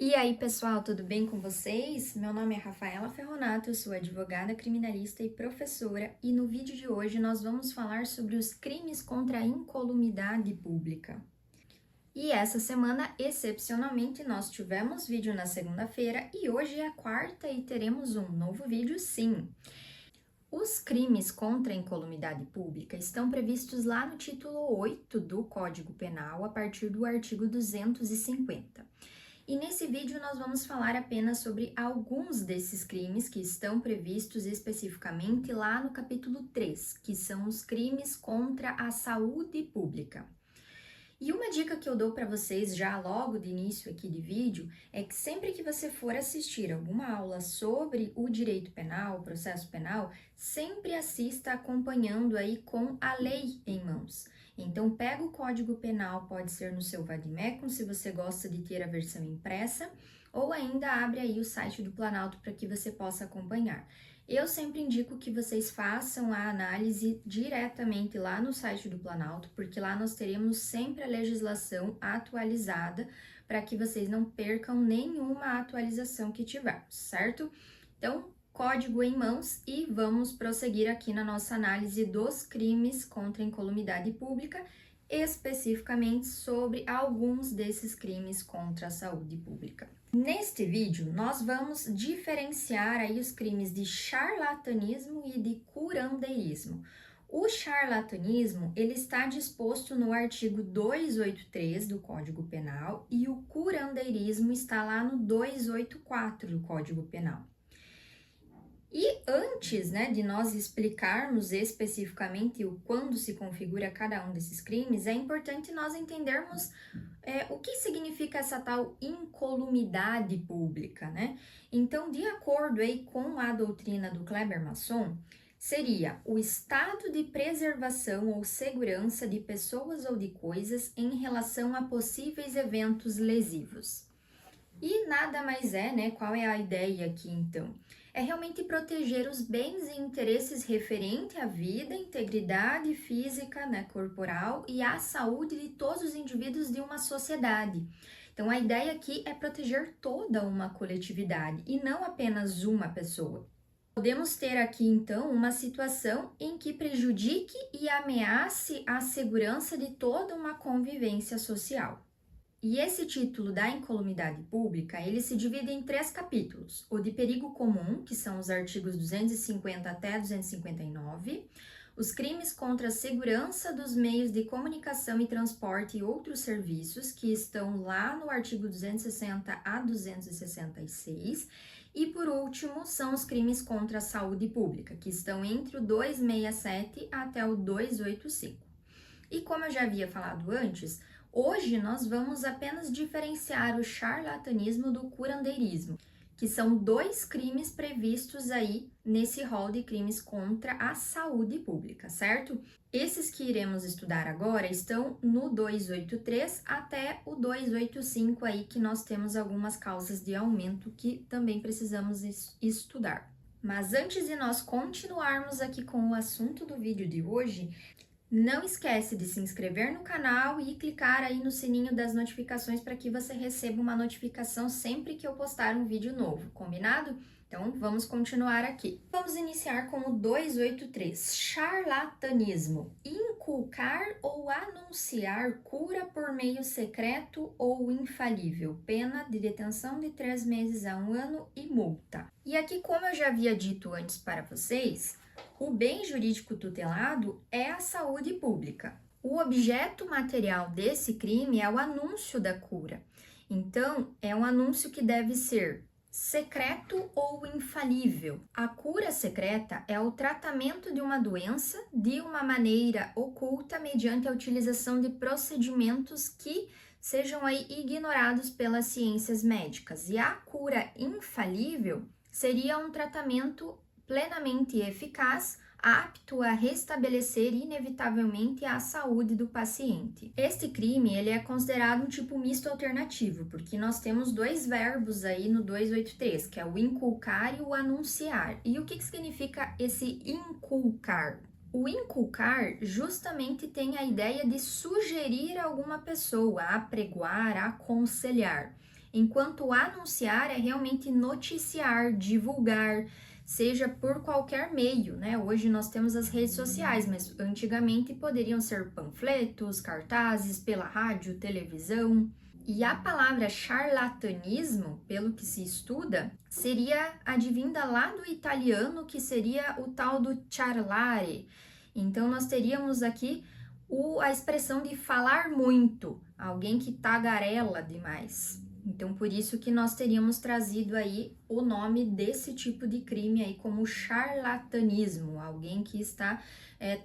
E aí, pessoal, tudo bem com vocês? Meu nome é Rafaela Ferronato, eu sou advogada criminalista e professora, e no vídeo de hoje nós vamos falar sobre os crimes contra a incolumidade pública. E essa semana, excepcionalmente, nós tivemos vídeo na segunda-feira e hoje é a quarta e teremos um novo vídeo sim. Os crimes contra a incolumidade pública estão previstos lá no título 8 do Código Penal, a partir do artigo 250. E nesse vídeo nós vamos falar apenas sobre alguns desses crimes que estão previstos especificamente lá no capítulo 3, que são os crimes contra a saúde pública. E uma dica que eu dou para vocês já logo de início aqui de vídeo é que sempre que você for assistir alguma aula sobre o direito penal, o processo penal, sempre assista acompanhando aí com a lei em mãos. Então pega o Código Penal, pode ser no seu Vademecum, se você gosta de ter a versão impressa, ou ainda abre aí o site do Planalto para que você possa acompanhar. Eu sempre indico que vocês façam a análise diretamente lá no site do Planalto, porque lá nós teremos sempre a legislação atualizada para que vocês não percam nenhuma atualização que tivermos, certo? Então, código em mãos e vamos prosseguir aqui na nossa análise dos crimes contra a incolumidade pública, especificamente sobre alguns desses crimes contra a saúde pública. Neste vídeo, nós vamos diferenciar aí os crimes de charlatanismo e de curanderismo. O charlatanismo, ele está disposto no artigo 283 do Código Penal e o curandeirismo está lá no 284 do Código Penal. E antes, de nós explicarmos especificamente o quando se configura cada um desses crimes, é importante nós entendermos o que significa essa tal incolumidade pública, né? Então, de acordo aí com a doutrina do Kleber Masson, seria o estado de preservação ou segurança de pessoas ou de coisas em relação a possíveis eventos lesivos. E nada mais qual é a ideia aqui então? É realmente proteger os bens e interesses referente à vida, integridade física, corporal e à saúde de todos os indivíduos de uma sociedade. Então, a ideia aqui é proteger toda uma coletividade e não apenas uma pessoa. Podemos ter aqui, então, uma situação em que prejudique e ameace a segurança de toda uma convivência social. E esse título da incolumidade pública, ele se divide em 3 capítulos. O de perigo comum, que são os artigos 250 até 259, os crimes contra a segurança dos meios de comunicação e transporte e outros serviços, que estão lá no artigo 260 a 266, e por último, são os crimes contra a saúde pública, que estão entre o 267 até o 285. E como eu já havia falado antes, hoje nós vamos apenas diferenciar o charlatanismo do curandeirismo, que são 2 crimes previstos aí nesse rol de crimes contra a saúde pública, certo? Esses que iremos estudar agora estão no 283 até o 285 aí, que nós temos algumas causas de aumento que também precisamos estudar. Mas antes de nós continuarmos aqui com o assunto do vídeo de hoje, não esquece de se inscrever no canal e clicar aí no sininho das notificações para que você receba uma notificação sempre que eu postar um vídeo novo, combinado? Então, vamos continuar aqui. Vamos iniciar com o 283, charlatanismo. Inculcar ou anunciar cura por meio secreto ou infalível. Pena de detenção de 3 meses a 1 ano e multa. E aqui, como eu já havia dito antes para vocês, o bem jurídico tutelado é a saúde pública. O objeto material desse crime é o anúncio da cura. Então, é um anúncio que deve ser secreto ou infalível. A cura secreta é o tratamento de uma doença de uma maneira oculta mediante a utilização de procedimentos que sejam aí ignorados pelas ciências médicas. E a cura infalível seria um tratamento plenamente eficaz, apto a restabelecer inevitavelmente a saúde do paciente. Este crime, ele é considerado um tipo misto alternativo, porque nós temos 2 verbos aí no 283, que é o inculcar e o anunciar. E o que significa esse inculcar? O inculcar justamente tem a ideia de sugerir a alguma pessoa, apregoar, aconselhar. enquanto anunciar é realmente noticiar, divulgar, seja por qualquer meio, né? Hoje nós temos as redes sociais, mas antigamente poderiam ser panfletos, cartazes pela rádio, televisão. E a palavra charlatanismo, pelo que se estuda, seria advinda lá do italiano, que seria o tal do charlare. Então, nós teríamos aqui a expressão de falar muito, alguém que tagarela demais. Então, por isso que nós teríamos trazido aí o nome desse tipo de crime aí como charlatanismo, alguém que está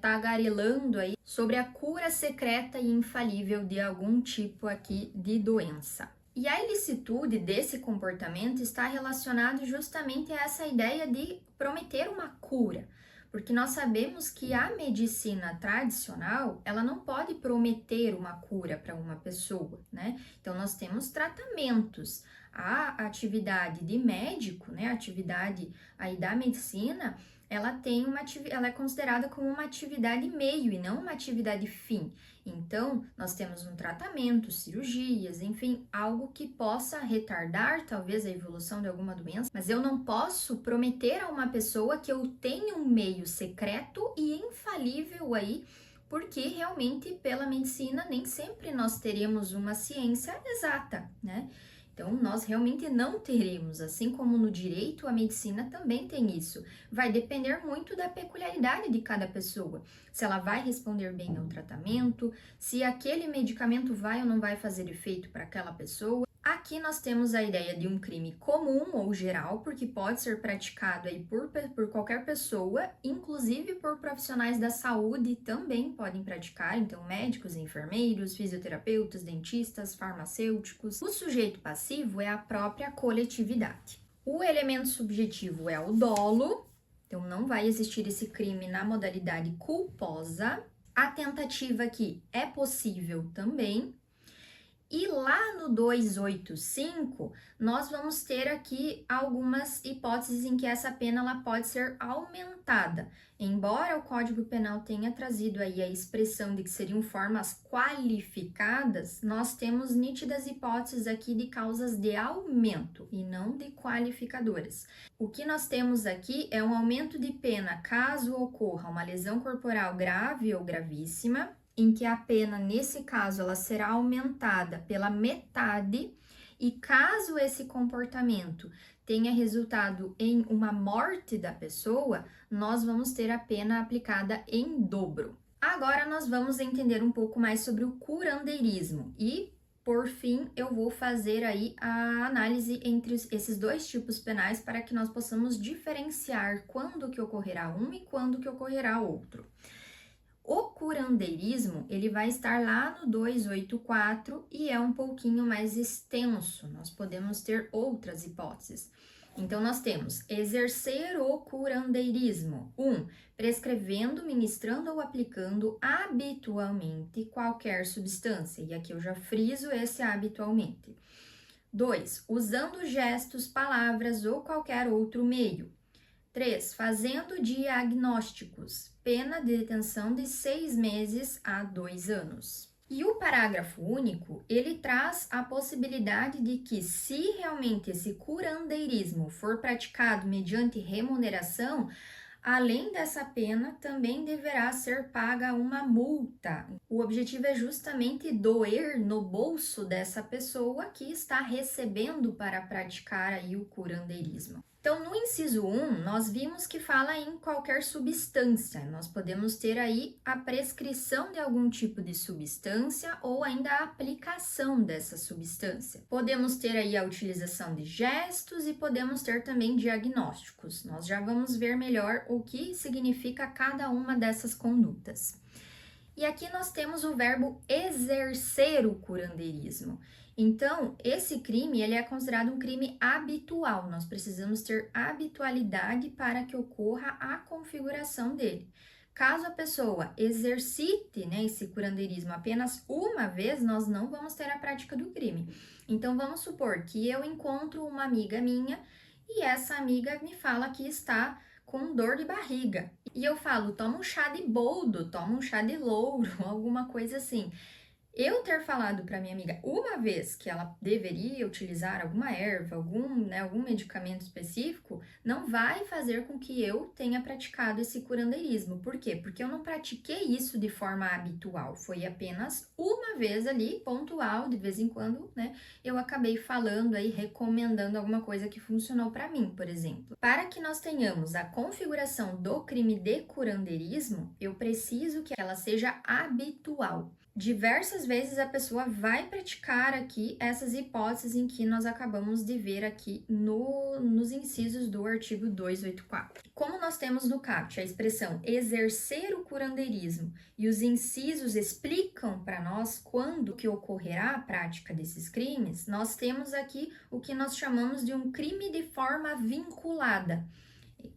tagarelando aí sobre a cura secreta e infalível de algum tipo aqui de doença. E a ilicitude desse comportamento está relacionado justamente a essa ideia de prometer uma cura. Porque nós sabemos que a medicina tradicional, ela não pode prometer uma cura para uma pessoa, né? Então, nós temos tratamentos. A atividade de médico, né, a atividade aí da medicina, ela é considerada como uma atividade meio e não uma atividade fim. Então, nós temos um tratamento, cirurgias, enfim, algo que possa retardar talvez a evolução de alguma doença, mas eu não posso prometer a uma pessoa que eu tenho um meio secreto e infalível aí, porque realmente pela medicina nem sempre nós teremos uma ciência exata, né? Então, nós realmente não teremos, assim como no direito, a medicina também tem isso. Vai depender muito da peculiaridade de cada pessoa. Se ela vai responder bem ao tratamento, se aquele medicamento vai ou não vai fazer efeito para aquela pessoa. Aqui nós temos a ideia de um crime comum ou geral, porque pode ser praticado aí por qualquer pessoa, inclusive por profissionais da saúde também podem praticar, então médicos, enfermeiros, fisioterapeutas, dentistas, farmacêuticos. O sujeito passivo é a própria coletividade. O elemento subjetivo é o dolo, então não vai existir esse crime na modalidade culposa. A tentativa aqui é possível também. E lá no 285, nós vamos ter aqui algumas hipóteses em que essa pena ela pode ser aumentada. Embora o Código Penal tenha trazido aí a expressão de que seriam formas qualificadas, nós temos nítidas hipóteses aqui de causas de aumento e não de qualificadoras. O que nós temos aqui é um aumento de pena caso ocorra uma lesão corporal grave ou gravíssima, em que a pena, nesse caso, ela será aumentada pela metade, e caso esse comportamento tenha resultado em uma morte da pessoa, nós vamos ter a pena aplicada em dobro. Agora nós vamos entender um pouco mais sobre o curandeirismo e, por fim, eu vou fazer aí a análise entre esses dois tipos penais para que nós possamos diferenciar quando que ocorrerá um e quando que ocorrerá outro. O curandeirismo, ele vai estar lá no 284 e é um pouquinho mais extenso. Nós podemos ter outras hipóteses. Então, nós temos exercer o curandeirismo. 1. Prescrevendo, ministrando ou aplicando habitualmente qualquer substância. E aqui eu já friso esse habitualmente. 2. Usando gestos, palavras ou qualquer outro meio. 3. Fazendo diagnósticos, pena de detenção de 6 meses a 2 anos. E o parágrafo único, ele traz a possibilidade de que, se realmente esse curandeirismo for praticado mediante remuneração, além dessa pena, também deverá ser paga uma multa. O objetivo é justamente doer no bolso dessa pessoa que está recebendo para praticar aí o curandeirismo. Então, no inciso 1, nós vimos que fala em qualquer substância. Nós podemos ter aí a prescrição de algum tipo de substância ou ainda a aplicação dessa substância. Podemos ter aí a utilização de gestos e podemos ter também diagnósticos. Nós já vamos ver melhor o que significa cada uma dessas condutas. E aqui nós temos o verbo exercer o curandeirismo. Então, esse crime, ele é considerado um crime habitual. Nós precisamos ter habitualidade para que ocorra a configuração dele. Caso a pessoa exercite, né, esse curandeirismo apenas uma vez, nós não vamos ter a prática do crime. Então, vamos supor que eu encontro uma amiga minha e essa amiga me fala que está com dor de barriga. E eu falo, toma um chá de boldo, toma um chá de louro, alguma coisa assim. Eu ter falado para minha amiga uma vez que ela deveria utilizar alguma erva, algum medicamento específico, não vai fazer com que eu tenha praticado esse curandeirismo. Por quê? Porque eu não pratiquei isso de forma habitual. Foi apenas uma vez ali, pontual, de vez em quando, né? Eu acabei falando aí, recomendando alguma coisa que funcionou para mim, por exemplo. Para que nós tenhamos a configuração do crime de curandeirismo, eu preciso que ela seja habitual. Diversas vezes a pessoa vai praticar aqui essas hipóteses em que nós acabamos de ver aqui nos incisos do artigo 284. Como nós temos no CAPT a expressão exercer o curandeirismo e os incisos explicam para nós quando que ocorrerá a prática desses crimes, nós temos aqui o que nós chamamos de um crime de forma vinculada.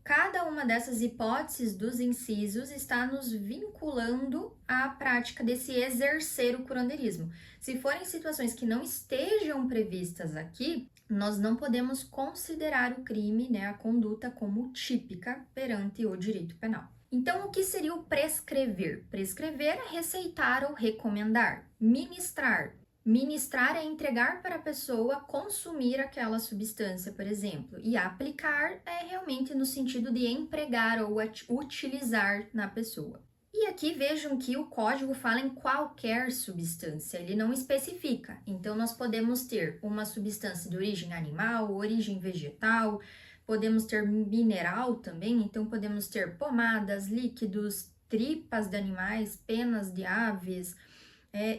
Cada uma dessas hipóteses dos incisos está nos vinculando à prática desse exercer o curandeirismo. Se forem situações que não estejam previstas aqui, nós não podemos considerar o crime, né, a conduta como típica perante o direito penal. Então, o que seria o prescrever? Prescrever é receitar ou recomendar, ministrar. Ministrar é entregar para a pessoa consumir aquela substância, por exemplo, e aplicar é realmente no sentido de empregar ou utilizar na pessoa. E aqui vejam que o código fala em qualquer substância, ele não especifica. Então, nós podemos ter uma substância de origem animal, origem vegetal, podemos ter mineral também, então podemos ter pomadas, líquidos, tripas de animais, penas de aves.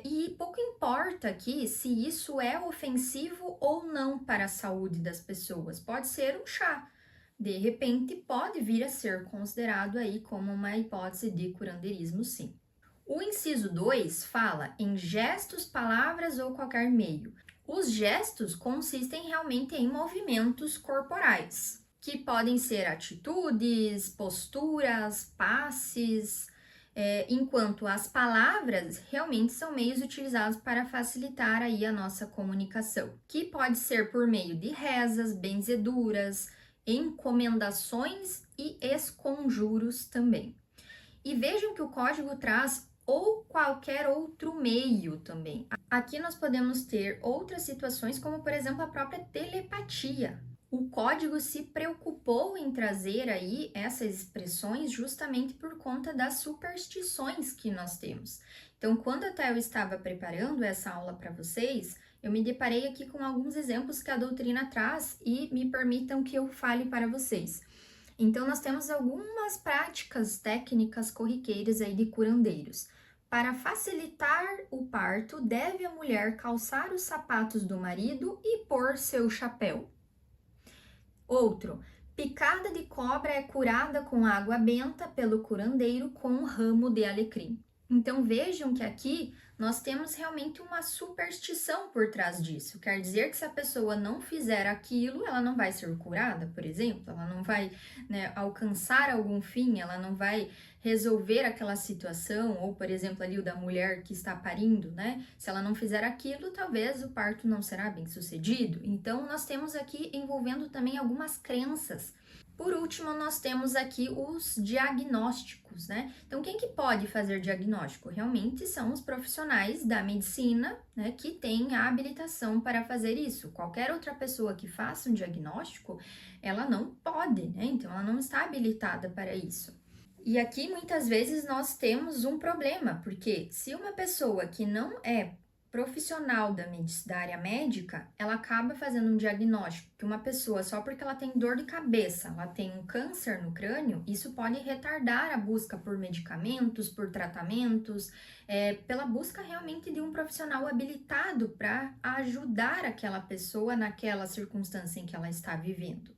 E pouco importa aqui se isso é ofensivo ou não para a saúde das pessoas. Pode ser um chá. De repente, pode vir a ser considerado aí como uma hipótese de curandeirismo, sim. O inciso 2 fala em gestos, palavras ou qualquer meio. Os gestos consistem realmente em movimentos corporais, que podem ser atitudes, posturas, passes, enquanto as palavras realmente são meios utilizados para facilitar aí a nossa comunicação, que pode ser por meio de rezas, benzeduras, encomendações e esconjuros também. E vejam que o código traz ou qualquer outro meio também. Aqui nós podemos ter outras situações, como por exemplo a própria telepatia. O código se preocupou em trazer aí essas expressões justamente por conta das superstições que nós temos. Então, quando até eu estava preparando essa aula para vocês, eu me deparei aqui com alguns exemplos que a doutrina traz e me permitam que eu fale para vocês. Então, nós temos algumas práticas técnicas corriqueiras aí de curandeiros. Para facilitar o parto, deve a mulher calçar os sapatos do marido e pôr seu chapéu. Outro, picada de cobra é curada com água benta pelo curandeiro com um ramo de alecrim. Então vejam que aqui nós temos realmente uma superstição por trás disso. Quer dizer que se a pessoa não fizer aquilo, ela não vai ser curada, por exemplo, ela não vai, né, alcançar algum fim, ela não vai resolver aquela situação, ou por exemplo ali o da mulher que está parindo, né? Se ela não fizer aquilo, talvez o parto não será bem sucedido. Então nós temos aqui envolvendo também algumas crenças. Por último, nós temos aqui os diagnósticos, né? Então, quem que pode fazer diagnóstico? Realmente são os profissionais da medicina, né, que têm a habilitação para fazer isso. Qualquer outra pessoa que faça um diagnóstico, ela não pode, né? Então, ela não está habilitada para isso. E aqui, muitas vezes, nós temos um problema, porque se uma pessoa que não é profissional da área médica, ela acaba fazendo um diagnóstico que uma pessoa, só porque ela tem dor de cabeça, ela tem um câncer no crânio, isso pode retardar a busca por medicamentos, por tratamentos, pela busca realmente de um profissional habilitado para ajudar aquela pessoa naquela circunstância em que ela está vivendo.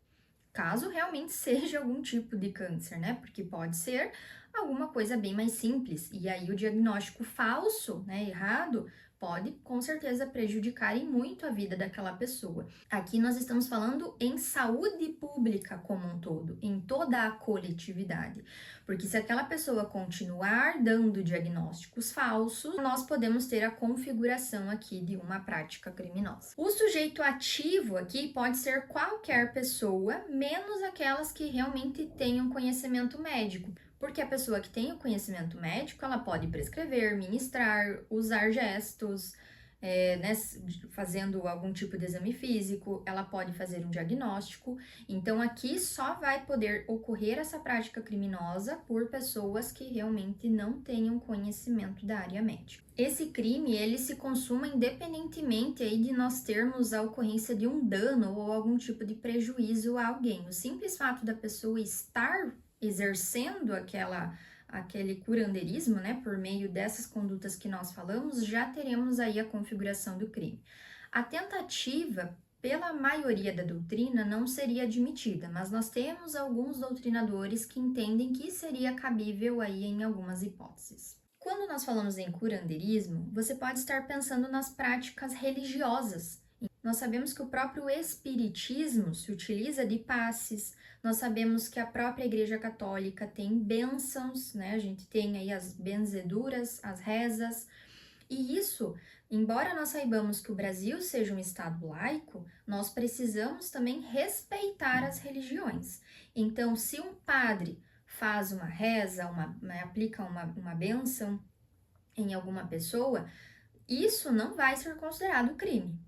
Caso realmente seja algum tipo de câncer, né? Porque pode ser alguma coisa bem mais simples. E aí o diagnóstico falso, né, errado, pode com certeza prejudicar e muito a vida daquela pessoa. Aqui nós estamos falando em saúde pública como um todo, em toda a coletividade. Porque se aquela pessoa continuar dando diagnósticos falsos, nós podemos ter a configuração aqui de uma prática criminosa. O sujeito ativo aqui pode ser qualquer pessoa, menos aquelas que realmente tenham conhecimento médico. Porque a pessoa que tem o conhecimento médico, ela pode prescrever, ministrar, usar gestos, né, fazendo algum tipo de exame físico, ela pode fazer um diagnóstico. Então, aqui só vai poder ocorrer essa prática criminosa por pessoas que realmente não tenham conhecimento da área médica. Esse crime, ele se consuma independentemente aí de nós termos a ocorrência de um dano ou algum tipo de prejuízo a alguém. O simples fato da pessoa estar exercendo aquele curandeirismo, né, por meio dessas condutas que nós falamos, já teremos aí a configuração do crime. A tentativa, pela maioria da doutrina, não seria admitida, mas nós temos alguns doutrinadores que entendem que seria cabível aí em algumas hipóteses. Quando nós falamos em curandeirismo, você pode estar pensando nas práticas religiosas. Nós sabemos que o próprio espiritismo se utiliza de passes, nós sabemos que a própria Igreja Católica tem bênçãos, né? A gente tem aí as benzeduras, as rezas, e isso, embora nós saibamos que o Brasil seja um estado laico, nós precisamos também respeitar as religiões. Então, se um padre faz uma reza, aplica uma bênção em alguma pessoa, isso não vai ser considerado crime.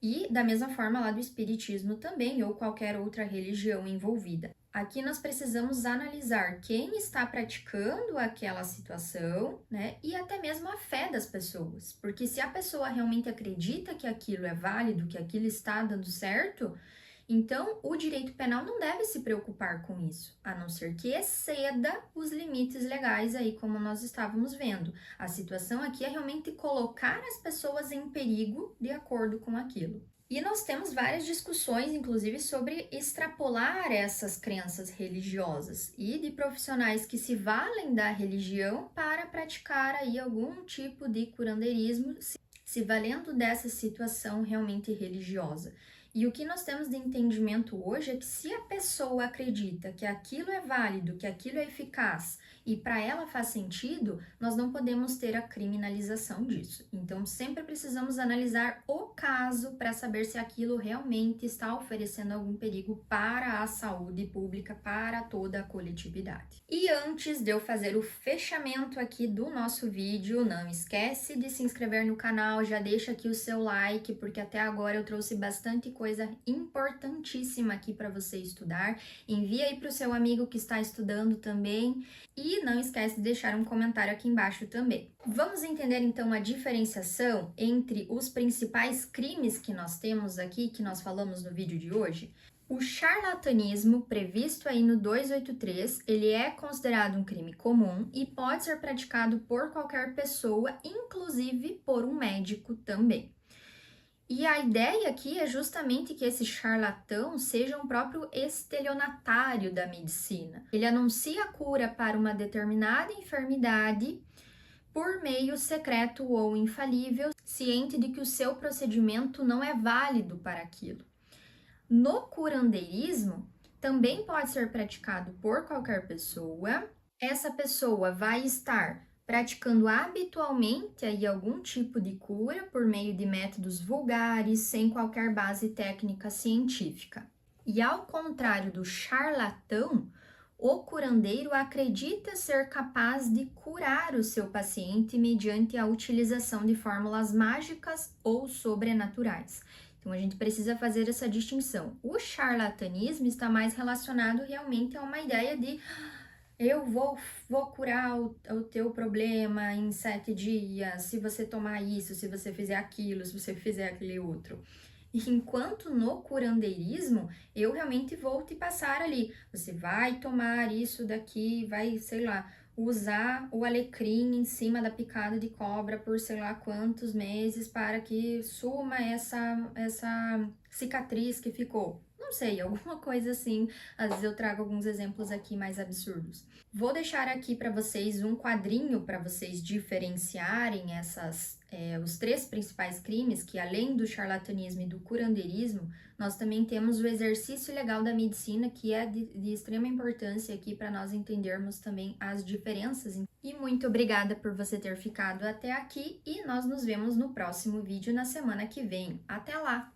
E da mesma forma lá do espiritismo também, ou qualquer outra religião envolvida. Aqui nós precisamos analisar quem está praticando aquela situação, né? E até mesmo a fé das pessoas. Porque se a pessoa realmente acredita que aquilo é válido, que aquilo está dando certo, então o direito penal não deve se preocupar com isso, a não ser que exceda os limites legais aí, como nós estávamos vendo. A situação aqui é realmente colocar as pessoas em perigo de acordo com aquilo. E nós temos várias discussões, inclusive, sobre extrapolar essas crenças religiosas e de profissionais que se valem da religião para praticar aí algum tipo de curandeirismo, se valendo dessa situação realmente religiosa. E o que nós temos de entendimento hoje é que se a pessoa acredita que aquilo é válido, que aquilo é eficaz e para ela faz sentido, nós não podemos ter a criminalização disso. Então, sempre precisamos analisar o caso para saber se aquilo realmente está oferecendo algum perigo para a saúde pública, para toda a coletividade. E antes de eu fazer o fechamento aqui do nosso vídeo, não esquece de se inscrever no canal, já deixa aqui o seu like, porque até agora eu trouxe bastante coisa importantíssima aqui para você estudar. Envia aí para o seu amigo que está estudando também e não esquece de deixar um comentário aqui embaixo também. Vamos entender então a diferenciação entre os principais crimes que nós temos aqui, que nós falamos no vídeo de hoje. O charlatanismo, previsto aí no 283, ele é considerado um crime comum e pode ser praticado por qualquer pessoa, inclusive por um médico também. E a ideia aqui é justamente que esse charlatão seja um próprio estelionatário da medicina. Ele anuncia a cura para uma determinada enfermidade por meio secreto ou infalível, ciente de que o seu procedimento não é válido para aquilo. No curandeirismo, também pode ser praticado por qualquer pessoa. Essa pessoa vai estar praticando habitualmente aí algum tipo de cura por meio de métodos vulgares, sem qualquer base técnica científica. E ao contrário do charlatão, o curandeiro acredita ser capaz de curar o seu paciente mediante a utilização de fórmulas mágicas ou sobrenaturais. Então, a gente precisa fazer essa distinção. O charlatanismo está mais relacionado realmente a uma ideia de eu vou curar o teu problema em 7 dias, se você tomar isso, se você fizer aquilo, se você fizer aquele outro. Enquanto no curandeirismo, eu realmente vou te passar ali. Você vai tomar isso daqui, vai, sei lá, usar o alecrim em cima da picada de cobra por sei lá quantos meses para que suma essa cicatriz que ficou. Não sei, alguma coisa assim. Às vezes eu trago alguns exemplos aqui mais absurdos. Vou deixar aqui para vocês um quadrinho para vocês diferenciarem os 3 principais crimes, que além do charlatanismo e do curandeirismo, nós também temos o exercício ilegal da medicina, que é de extrema importância aqui para nós entendermos também as diferenças. E muito obrigada por você ter ficado até aqui e nós nos vemos no próximo vídeo na semana que vem. Até lá!